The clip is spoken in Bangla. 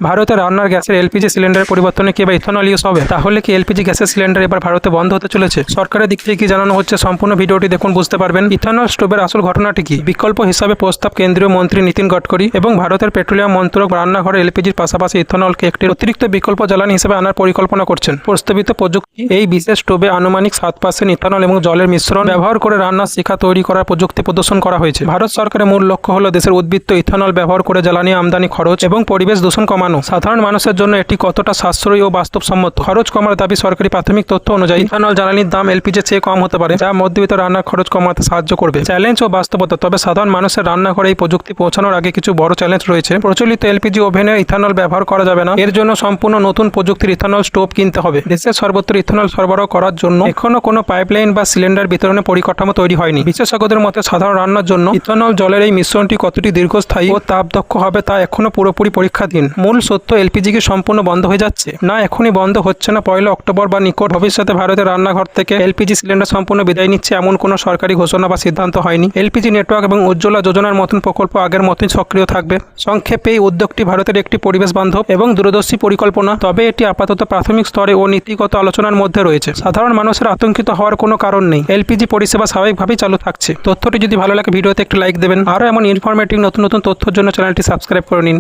ভারতে রান্নার গ্যাসের এলপিজি সিলিন্ডারের পরিবর্তনে কি এবার ইথানল ইউজ হবে? তাহলে কি এলপিজি গ্যাসের সিলিন্ডার এবার ভারতে বন্ধ হতে চলেছে? সরকারের দিক থেকে কি জানানো হচ্ছে সম্পূর্ণ ভিডিওটি দেখুন, বুঝতে পারবেন ইথানল স্টোভের আসল ঘটনাটি কি। বিকল্প হিসাবে প্রস্তাব কেন্দ্রীয় মন্ত্রী নীতিন গডকরি এবং ভারতের পেট্রোলিয়াম মন্ত্রক রান্নাঘরে এলপিজির পাশাপাশি ইথানলকে একটি অতিরিক্ত বিকল্প জ্বালানি হিসেবে আনার পরিকল্পনা করছেন। প্রস্তাবিত প্রযুক্তি এই বিশেষ স্টোভে আনুমানিক 7% ইথানল এবং জলের মিশ্রণ ব্যবহার করে রান্নার শিখা তৈরি করার প্রযুক্তি প্রদর্শন করা হয়েছে। ভারত সরকারের মূল লক্ষ্য হল দেশের উদ্বৃত্ত ইথানল ব্যবহার করে জ্বালানি আমদানি খরচ এবং পরিবেশ দূষণ কমানো। সাধারণ মানুষের জন্য এটি কতটা সাশ্রয়ী ও বাস্তবসম্মত? খরচ কমার দাবি সরকারি প্রাথমিক তথ্য অনুযায়ী ইথানল জ্বালানির দাম এলপিজির চেয়ে কম হতে পারে, যা মধ্যবিত্ত রান্নার খরচ কমাতে সাহায্য করবে। চ্যালেঞ্জ ও বাস্তবতা। তবে সাধারণ মানুষের রান্নাঘরে এই প্রযুক্তি পৌঁছানোর আগে কিছু বড় চ্যালেঞ্জ রয়েছে। প্রচলিত এলপিজি ওভেনে ইথানল ব্যবহার করা যাবে না। এর জন্য সম্পূর্ণ নতুন প্রযুক্তির ইথানল স্টোভ কিনতে হবে। দেশের সর্বত্র ইথানল সরবরাহ করার জন্য এখনো কোনো পাইপলাইন বা সিলিন্ডার বিতরণের পরিকাঠামো তৈরি হয়নি। বিশেষজ্ঞদের মতে সাধারণ রান্নার জন্য ইথানল জলের এই মিশ্রণটি কতটি দীর্ঘস্থায়ী ও তাপদক্ষ হবে তা এখনো পুরোপুরি পরীক্ষাধীন। মূল সত্য, এলপিজি কি সম্পূর্ণ বন্ধ হয়ে যাচ্ছে? না, এখনই বন্ধ হচ্ছে না। 1 অক্টোবর বা নিকট ভবিষ্যতে ভারতের রান্নাঘর থেকে এলপিজি সিলিন্ডার সম্পূর্ণ বিদায় নিচ্ছে এমন কোনো সরকারি ঘোষণা বা সিদ্ধান্ত হয়নি। এলপিজি নেটওয়ার্ক এবং উজ্জ্বলা যোজনার মতন প্রকল্প আগের মতোই সক্রিয় থাকবে। সংক্ষেপে এই উদ্যোগটি ভারতের একটি পরিবেশ বান্ধব এবং দূরদর্শী পরিকল্পনা। তবে এটি আপাতত প্রাথমিক স্তরে ও নীতিগত আলোচনার মধ্যে রয়েছে। সাধারণ মানুষের আতঙ্কিত হওয়ার কোনো কারণ নেই। এলপিজি পরিষেবা স্বাভাবিকভাবেই চালু থাকছে। তথ্যটি যদি ভালো লাগে ভিডিওতে একটি লাইক দেবেন। আরও এমন ইনফরমেটিভ নতুন নতুন তথ্যের জন্য চ্যানেলটি সাবস্ক্রাইব করে নিন।